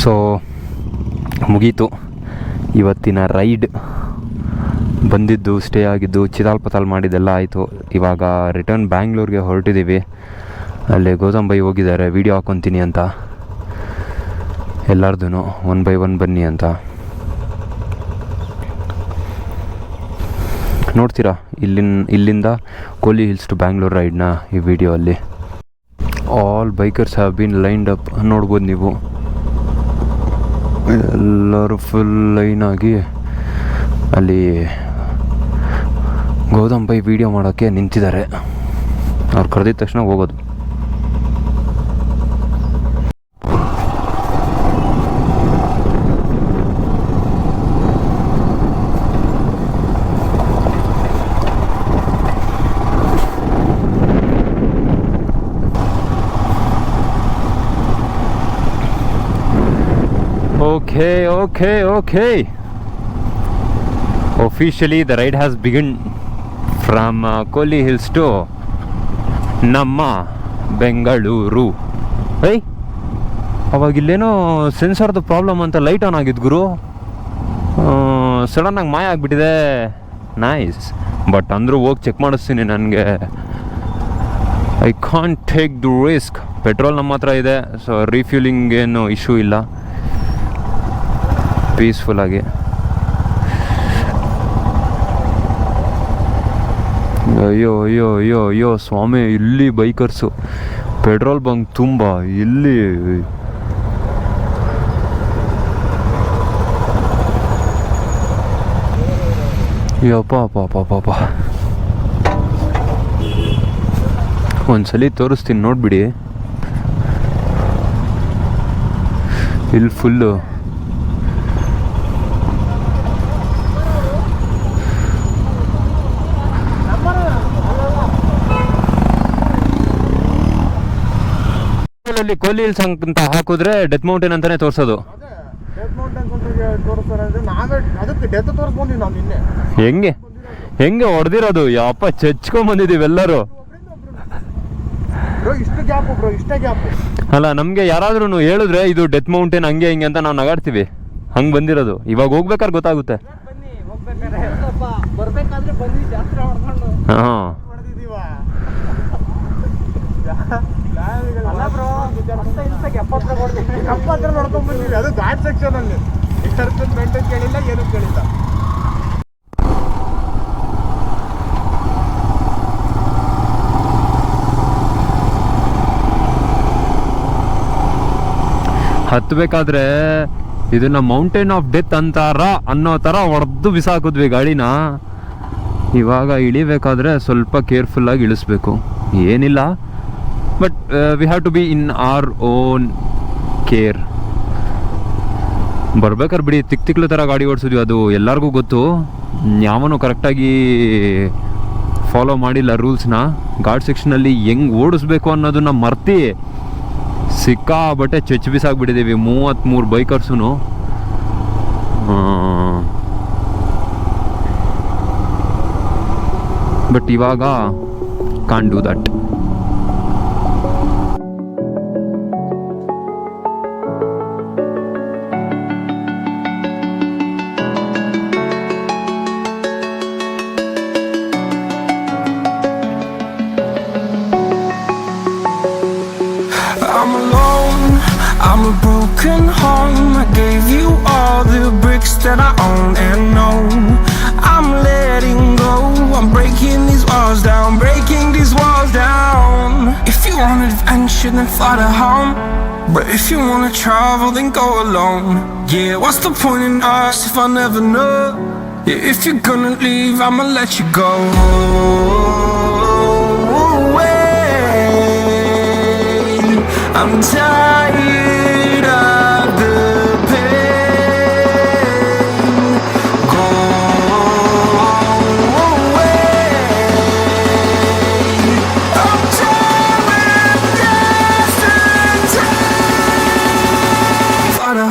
So ಮುಗೀತು ಇವತ್ತಿನ ride. ಬಂದಿದ್ದು, ಸ್ಟೇ ಆಗಿದ್ದು, ಚಿತಾಲ್ ಮಾಡಿದ್ದೆಲ್ಲ ಆಯಿತು. ಇವಾಗ ರಿಟರ್ನ್ ಬ್ಯಾಂಗ್ಳೂರಿಗೆ ಹೊರಟಿದ್ದೀವಿ. ಅಲ್ಲಿ ಗೌತಮ್ ಬೈ ಹೋಗಿದ್ದಾರೆ ವೀಡಿಯೋ ಹಾಕ್ಕೊತೀನಿ ಅಂತ, ಎಲ್ಲರದೂ 1 by 1 ಬನ್ನಿ ಅಂತ. ನೋಡ್ತೀರಾ ಇಲ್ಲಿಂದ ಕೊಲ್ಲಿ ಹಿಲ್ಸ್ ಟು ಬ್ಯಾಂಗ್ಳೂರ್ ರೈಡ್ನ ಈ ವಿಡಿಯೋ ಅಲ್ಲಿ. All bikers have been lined up. ನೋಡ್ಬೋದು ನೀವು, ಎಲ್ಲರೂ ಫುಲ್ ಲೈನಾಗಿ ಅಲ್ಲಿ ಗೌತಮ್ ಬೈ ವಿಡಿಯೋ ಮಾಡೋಕ್ಕೆ ನಿಂತಿದ್ದಾರೆ. ಅವ್ರು ಕರೆದಿದ ತಕ್ಷಣ ಹೋಗೋದು. Okay. Officially, the ride has begun from Kolli Hills to Namma, Bengaluru. Hey, ಅವಾಗಿಲ್ಲೇನೋ ಸೆನ್ಸರ್ದು ಪ್ರಾಬ್ಲಮ್ ಅಂತ ಲೈಟ್ ಆನ್ ಆಗಿದ್ದು ಗುರು, ಸಡನ್ನಾಗಿ ಮಾಯ ಆಗಿಬಿಟ್ಟಿದೆ. ನೈಸ್, ಬಟ್ ಅಂದರೂ ಹೋಗಿ ಚೆಕ್ ಮಾಡಿಸ್ತೀನಿ. ನನಗೆ I can't take the risk. Petrol ನಮ್ಮ ಹತ್ರ ಇದೆ, ಸೊ ರೀಫ್ಯೂಲಿಂಗ್ ಏನು ಇಶ್ಯೂ ಇಲ್ಲ. ಪೀಸ್ಫುಲ್ಲಾಗಿ. ಅಯ್ಯೋ ಸ್ವಾಮಿ, ಇಲ್ಲಿ ಬೈಕರ್ಸು ಪೆಟ್ರೋಲ್ ಬಂಕ್ ತುಂಬ. ಇಲ್ಲಿ ಯಪ್ಪ ಒಂದ್ಸಲಿ ತೋರಿಸ್ತೀನಿ ನೋಡ್ಬಿಡಿ. ಇಲ್ಲಿ ಫುಲ್ಲು ಕೊಲ್ಲಿ ಹಿಲ್ಸ್ ಅಂತ ಹಾಕಿದ್ರೆ ಡೆತ್ ಮೌಂಟೇನ್ ಅಂತಾನೆ ತೋರಿಸೋದು. ಹೆಂಗೆ ಹೊಡೆದಿರೋದು, ಯಪ್ಪ ಚಚ್ಕೊಂಡ್ ಬಂದಿದೀವಿ ಎಲ್ಲರೂ. ಅಲ್ಲ, ನಮ್ಗೆ ಯಾರಾದ್ರೂ ಹೇಳಿದ್ರೆ ಇದು ಡೆತ್ ಮೌಂಟೇನ್ ಹಂಗೆ ಹಿಂಗೆ ಅಂತ ನಾವು ನಗಾಡ್ತೀವಿ. ಹಂಗೆ ಬಂದಿರೋದು. ಇವಾಗ ಹೋಗ್ಬೇಕಾದ್ರೆ ಗೊತ್ತಾಗುತ್ತೆ. ಹಾಂ, ಅದು ಘಾಟ್ ಸೆಕ್ಷನ್ ಅಲ್ಲಿ ಕೇಳಿಲ್ಲ, ಏನು ಕೇಳಿಲ್ಲ. ಹತ್ಬೇಕಾದ್ರೆ ಇದನ್ನ ಮೌಂಟೇನ್ ಆಫ್ ಡೆತ್ ಅಂತಾರ ಅನ್ನೋ ಥರ ಹೊಡೆದು ಬಿಸಾಕಿದ್ವಿ ಗಾಡಿನ. ಇವಾಗ ಇಳಿಬೇಕಾದ್ರೆ ಸ್ವಲ್ಪ ಕೇರ್ಫುಲ್ಲಾಗಿ ಇಳಿಸ್ಬೇಕು. ಏನಿಲ್ಲ, but we have to be in our own care. ಬರ್ಬೇಕಾದ್ರೆ ಬಿಡಿ ತಿಕ್ಲು ಥರ ಗಾಡಿ ಓಡಿಸಿದ್ವಿ, ಅದು ಎಲ್ಲರಿಗೂ ಗೊತ್ತು. ಯಾವನು ಕರೆಕ್ಟಾಗಿ ಫಾಲೋ ಮಾಡಿಲ್ಲ ರೂಲ್ಸ್ನ. ಘಾಟ್ ಸೆಕ್ಷನಲ್ಲಿ ಹೆಂಗೆ ಓಡಿಸ್ಬೇಕು ಅನ್ನೋದನ್ನ ಮರ್ತಿ ಸಿಕ್ಕಾಬಟ್ಟೆ ಚೆಚ್ಚು ಬಿಸಾಕ್ಬಿಟ್ಟಿದ್ದೀವಿ 33 ಬೈಕರ್ಸು. ಬಟ್ ಇವಾಗ can't do that. I'm a broken home. I gave you all the bricks that I own and know. I'm letting go. I'm breaking these walls down. If you want adventure, then fly to home. But if you wanna travel, then go alone. Yeah, what's the point in us if I never know? Yeah, if you're gonna leave, I'ma let you go. I'm tired of the pain. Go away. I'm tired of yesterday. Fada.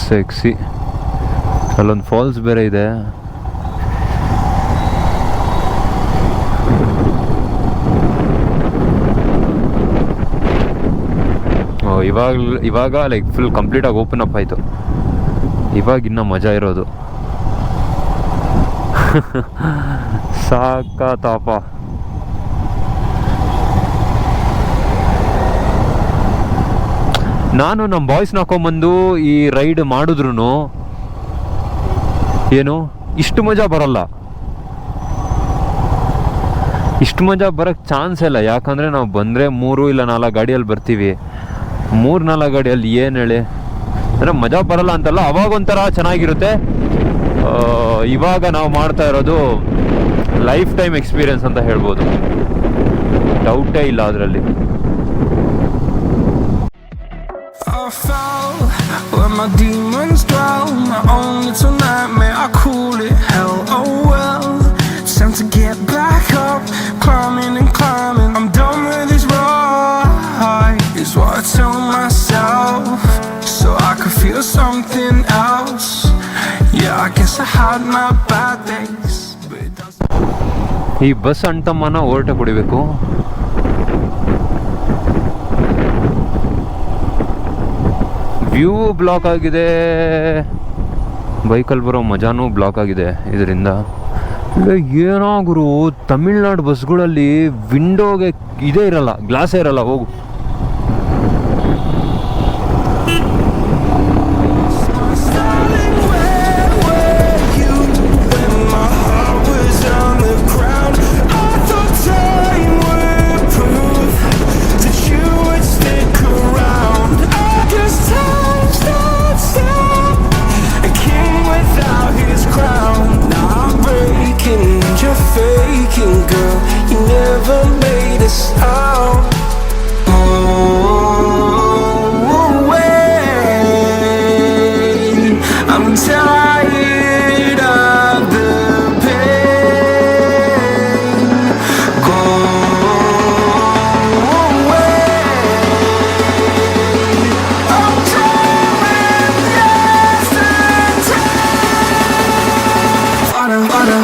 Sexy. ಅಲ್ಲೊಂದು falls ಬೇರೆ ಇದೆ. ಇವಾಗ like full ಕಂಪ್ಲೀಟಾಗಿ open up ಆಯಿತು. ಇವಾಗ ಇನ್ನೂ ಮಜಾ ಇರೋದು. ಸಾಕತ್ತಪ್ಪ. ನಾನು ನಮ್ಮ ಬಾಯ್ಸ್ನ ಹಾಕೊಂಬಂದು ಈ ರೈಡ್ ಮಾಡಿದ್ರು ಏನು ಇಷ್ಟು ಮಜಾ ಬರಲ್ಲ. ಇಷ್ಟು ಮಜಾ ಬರೋಕ್ಕೆ ಚಾನ್ಸ್ ಇಲ್ಲ. ಯಾಕಂದರೆ ನಾವು ಬಂದರೆ 3 ಇಲ್ಲ 4 ಗಾಡಿಯಲ್ಲಿ ಬರ್ತೀವಿ. 3-4 ಗಾಡಿಯಲ್ಲಿ ಏನು ಹೇಳಿ ಅಂದರೆ ಮಜಾ ಬರಲ್ಲ ಅಂತಲ್ಲ, ಅವಾಗ ಒಂಥರ ಚೆನ್ನಾಗಿರುತ್ತೆ. ಇವಾಗ ನಾವು ಮಾಡ್ತಾ ಇರೋದು ಲೈಫ್ ಟೈಮ್ ಎಕ್ಸ್ಪೀರಿಯನ್ಸ್ ಅಂತ ಹೇಳ್ಬೋದು, ಡೌಟೇ ಇಲ್ಲ ಅದರಲ್ಲಿ. I fell where my demons dwell, my own little nightmare, I call it hell. Oh well, it's time to get back up, climbing and climbing. I'm done with this ride, is what I tell myself, so I could feel something else. Yeah, I guess I had my bad days, but it doesn't. ಈ bus ಅಂಟಮ್ಮನ overtake ಹೊಡಿಬೇಕು. View block ಆಗಿದೆ, ಬೈಕಲ್ಲಿ ಬರೋ ಮಜಾನೂ block ಆಗಿದೆ ಇದರಿಂದ. ಏನಾದ್ರು ತಮಿಳ್ನಾಡು ಬಸ್ಗಳಲ್ಲಿ ವಿಂಡೋಗೆ ಇದೇ ಇರಲ್ಲ, ಗ್ಲಾಸೇ ಇರಲ್ಲ. ಹೋಗು. Faking girl, you never made a sound. Oh, wait, I'm tired of the pain. Go away. I'm tired of yesterday. Water.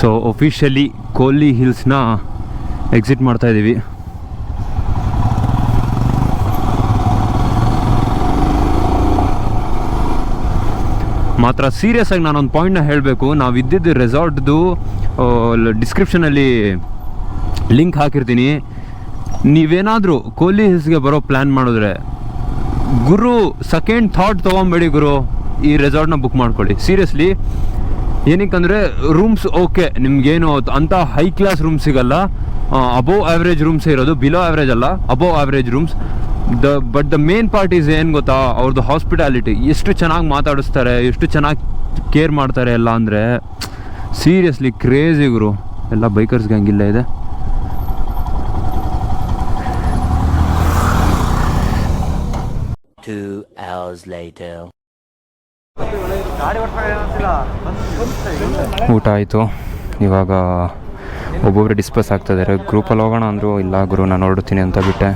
So officially Kolli ಹಿಲ್ಸ್ನ ಎಕ್ಸಿಟ್ ಮಾಡ್ತಾ ಇದ್ದೀವಿ. ಮಾತ್ರ ಸೀರಿಯಸ್ ಆಗಿ ನಾನೊಂದು ಪಾಯಿಂಟ್ನ ಹೇಳಬೇಕು. ನಾವು ಇದ್ದಿದ್ದು ರೆಸಾರ್ಟ್ದು ಡಿಸ್ಕ್ರಿಪ್ಷನಲ್ಲಿ ಲಿಂಕ್ ಹಾಕಿರ್ತೀನಿ. ನೀವೇನಾದರೂ ಕೋಲಿ ಹಿಲ್ಸ್ಗೆ ಬರೋ ಪ್ಲ್ಯಾನ್ ಮಾಡಿದ್ರೆ ಗುರು ಸೆಕೆಂಡ್ ಥಾಟ್ ತೊಗೊಂಬೇಡಿ ಗುರು, ಈ ರೆಸಾರ್ಟ್ನ ಬುಕ್ ಮಾಡ್ಕೊಳ್ಳಿ. ಸೀರಿಯಸ್ಲಿ, ಏನಕ್ಕಂದರೆ ರೂಮ್ಸ್ ಓಕೆ, ನಿಮ್ಗೇನು ಅಂಥ ಹೈ ಕ್ಲಾಸ್ ರೂಮ್ಸ್ ಸಿಗಲ್ಲ. ಅಬೋವ್ ಆ್ಯಾವ್ರೇಜ್ ರೂಮ್ಸೇ ಇರೋದು, ಬಿಲೋ ಆ್ಯಾವ್ರೇಜ್ ಅಲ್ಲ, above average rooms. But the main part is ಏನು ಗೊತ್ತಾ, ಅವ್ರದ್ದು ಹಾಸ್ಪಿಟಾಲಿಟಿ. ಎಷ್ಟು ಚೆನ್ನಾಗಿ ಮಾತಾಡಿಸ್ತಾರೆ, ಎಷ್ಟು ಚೆನ್ನಾಗಿ ಕೇರ್ ಮಾಡ್ತಾರೆ ಎಲ್ಲ ಅಂದರೆ ಸೀರಿಯಸ್ಲಿ ಕ್ರೇಜಿ ಗುರು. ಎಲ್ಲ ಬೈಕರ್ಸ್ಗೆ ಹಂಗಿಲ್ಲ ಇದೆ. ಊಟ ಆಯಿತು. ಇವಾಗ ಒಬ್ಬೊಬ್ಬರು ಡಿಸ್ಪಸ್ ಆಗ್ತಾಯಿದ್ದಾರೆ. ಗ್ರೂಪಲ್ಲಿ ಹೋಗೋಣ ಅಂದರು, ಇಲ್ಲ ಗುರು ನಾನು ಹೊರಡ್ತೀನಿ ಅಂತ ಬಿಟ್ಟೆ.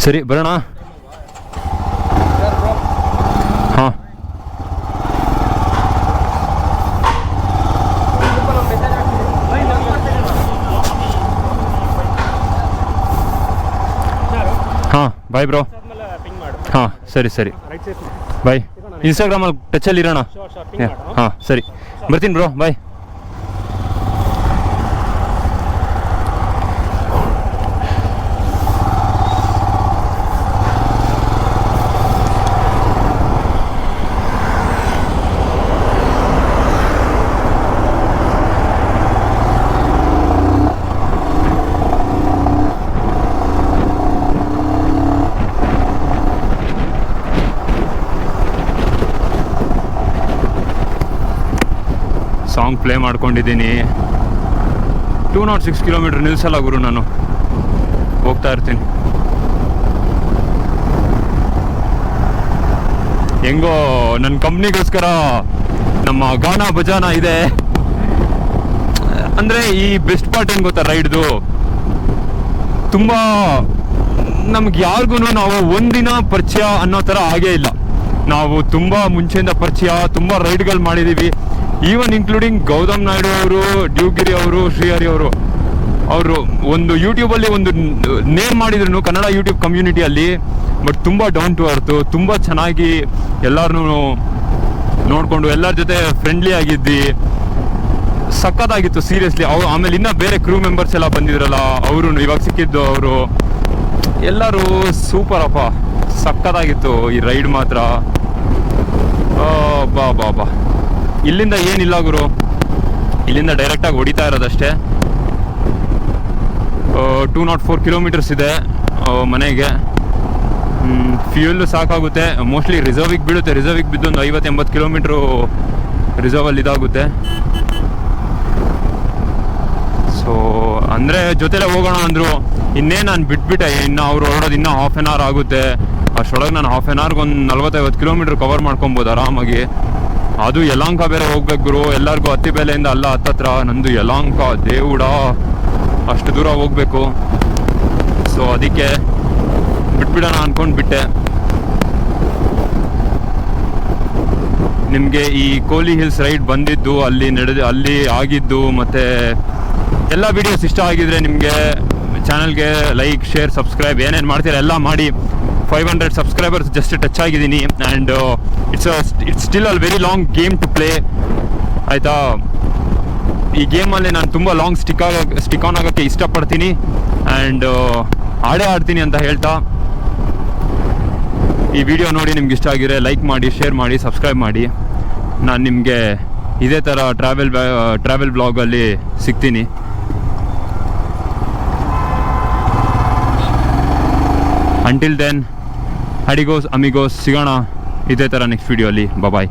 ಸರಿ ಬರೋಣ. ಹಾಂ ಬಾಯ್ ಬ್ರೋ. ಆದ್ಮೇಲೆ ಪಿಂಗ್ ಮಾಡು. ಹಾಂ ಸರಿ ಸರಿ ರೈಟ್ ಸೈಡ್ ಬಾಯ್. ಇನ್ಸ್ಟಾಗ್ರಾಮಲ್ಲಿ ಟಚಲ್ಲಿ ಇರೋಣ. ಶೋರ್ ಪಿಂಗ್ ಮಾಡು. ಹಾಂ ಸರಿ ಬರ್ತೀನಿ ಬ್ರೋ ಬಾಯ್. ಸಾಂಗ್ ಪ್ಲೇ ಮಾಡ್ಕೊಂಡಿದ್ದೀನಿ. 206 ಕಿಲೋಮೀಟ್ರ್ ನಿಲ್ಸಲ್ಲ ಗುರು, ನಾನು ಹೋಗ್ತಾ ಇರ್ತೀನಿ. ಹೆಂಗೋ ನನ್ನ ಕಂಪ್ನಿಗೋಸ್ಕರ ನಮ್ಮ ಗಾನ ಭಜಾನ ಇದೆ. ಅಂದರೆ ಈ ಬೆಸ್ಟ್ ಪಾರ್ಟ್ ಏನು ಗೊತ್ತಾ ರೈಡ್ದು, ತುಂಬ ನಮ್ಗೆ ಯಾರಿಗೂ ನಾವು ಒಂದಿನ ಪರಿಚಯ ಅನ್ನೋ ಥರ ಆಗೇ ಇಲ್ಲ. ನಾವು ತುಂಬ ಮುಂಚೆಯಿಂದ ಪರಿಚಯ, ತುಂಬ ರೈಡ್ಗಳು ಮಾಡಿದ್ದೀವಿ. ಈವನ್ ಇನ್ಕ್ಲೂಡಿಂಗ್ ಗೌತಮ್ ನಾಯ್ಡು ಅವರು, ಡ್ಯೂಗಿರಿ ಅವರು, ಶ್ರೀಹರಿ ಅವರು ಒಂದು ಯೂಟ್ಯೂಬಲ್ಲಿ ಒಂದು ನೇಮ್ ಮಾಡಿದ್ರು ಕನ್ನಡ ಯೂಟ್ಯೂಬ್ ಕಮ್ಯುನಿಟಿಯಲ್ಲಿ. ಬಟ್ ತುಂಬ ಡೌನ್ ಟು ಅರ್ತು, ತುಂಬ ಚೆನ್ನಾಗಿ ಎಲ್ಲರನ್ನೂ ನೋಡಿಕೊಂಡು ಎಲ್ಲರ ಜೊತೆ ಫ್ರೆಂಡ್ಲಿ ಆಗಿದ್ದಿ. ಸಖತ್ತಾಗಿತ್ತು ಸೀರಿಯಸ್ಲಿ. ಆಮೇಲೆ ಇನ್ನೂ ಬೇರೆ ಕ್ರೂ ಮೆಂಬರ್ಸ್ ಎಲ್ಲ ಬಂದಿದ್ರಲ್ಲ, ಅವರು ಇವಾಗ ಸಿಕ್ಕಿದ್ದು ಅವರು ಎಲ್ಲರೂ ಸೂಪರ್ ಅಪ್ಪ, ಸಖತ್ತಾಗಿತ್ತು ಈ ರೈಡ್ ಮಾತ್ರ. ಬಾ ಬಾ ಬಾ. ಇಲ್ಲಿಂದ ಏನಿಲ್ಲ ಗುರು, ಇಲ್ಲಿಂದ ಡೈರೆಕ್ಟಾಗಿ ಹೊಡಿತಾ ಇರೋದಷ್ಟೇ. 204 ಕಿಲೋಮೀಟರ್ಸ್ ಇದೆ ಮನೆಗೆ. ಫ್ಯೂಲ್ ಸಾಕಾಗುತ್ತೆ. ಮೋಸ್ಟ್ಲಿ ರಿಸರ್ವಿಗೆ ಬೀಳುತ್ತೆ. ರಿಸರ್ವಿಗೆ ಬಿದ್ದು ಒಂದು 50-80 ಕಿಲೋಮೀಟ್ರು ರಿಸರ್ವಲ್ಲಿ ಇದಾಗುತ್ತೆ. ಸೊ ಅಂದರೆ ಜೊತೆಲೇ ಹೋಗೋಣ ಅಂದರು. ಇನ್ನೇ ನಾನು ಬಿಟ್ಬಿಟ್ಟೆ, ಇನ್ನು ಅವ್ರು ಹೊರಡೋದು ಇನ್ನೂ ಹಾಫ್ ಆನ್ ಅವರ್ ಆಗುತ್ತೆ. ಅಷ್ಟರೊಳಗೆ ನಾನು ಹಾಫ್ ಆನ್ ಅವರ್ಗೆ ಒಂದು 40-50 ಕಿಲೋಮೀಟ್ರ್ ಕವರ್ ಮಾಡ್ಕೊಬೋದು ಆರಾಮಾಗಿ. ಅದು ಯಲಹಂಕ ಬೇರೆ ಹೋಗ್ಬೇಕು ಗುರು, ಎಲ್ಲರಿಗೂ ಅತ್ತಿಬೇಲೆಯಿಂದ ಅಲ್ಲ ಹತ್ತತ್ರ. ನಂದು ಯಲಹಂಕ ದೇವುಡ, ಅಷ್ಟು ದೂರ ಹೋಗ್ಬೇಕು. ಸೊ ಅದಕ್ಕೆ ಬಿಟ್ಬಿಡೋಣ ಅಂದ್ಕೊಂಡು ಬಿಟ್ಟೆ. ನಿಮಗೆ ಈ ಕೋಲಿ ಹಿಲ್ಸ್ ರೈಡ್ ಬಂದಿದ್ದು, ಅಲ್ಲಿ ಆಗಿದ್ದು, ಮತ್ತು ಎಲ್ಲ ವೀಡಿಯೋಸ್ ಇಷ್ಟ ಆಗಿದ್ರೆ ನಿಮಗೆ ಚಾನಲ್ಗೆ ಲೈಕ್, ಶೇರ್, ಸಬ್ಸ್ಕ್ರೈಬ್ ಏನೇನು ಮಾಡ್ತೀರಾ ಎಲ್ಲ ಮಾಡಿ. 500 ಸಬ್ಸ್ಕ್ರೈಬರ್ಸ್ ಜಸ್ಟ್ ಟಚ್ ಆಗಿದ್ದೀನಿ. And it's still a very long game to play, ಆಯಿತಾ. ಈ ಗೇಮಲ್ಲಿ ನಾನು ತುಂಬ ಲಾಂಗ್ ಸ್ಟಿಕ್ ಆನ್ ಆಗೋಕ್ಕೆ ಇಷ್ಟಪಡ್ತೀನಿ. ಆ್ಯಂಡ್ ಆಡ್ತೀನಿ ಅಂತ ಹೇಳ್ತಾ, ಈ ವಿಡಿಯೋ ನೋಡಿ ನಿಮ್ಗೆ ಇಷ್ಟ ಆಗಿದ್ರೆ ಲೈಕ್ ಮಾಡಿ, ಶೇರ್ ಮಾಡಿ, ಸಬ್ಸ್ಕ್ರೈಬ್ ಮಾಡಿ. ನಾನು ನಿಮಗೆ ಇದೇ ಥರ ಟ್ರಾವೆಲ್ ಬ್ಲಾಗಲ್ಲಿ ಸಿಗ್ತೀನಿ. ಅಂಟಿಲ್ ದೆನ್, ಅಡಿಗೋಸ್ ಅಮಿಗೋಸ್, ಸಿಗೋಣ ಇದೇ ಥರ ನೆಕ್ಸ್ಟ್ ವಿಡಿಯೋಲಿ. ಬಾಯ್.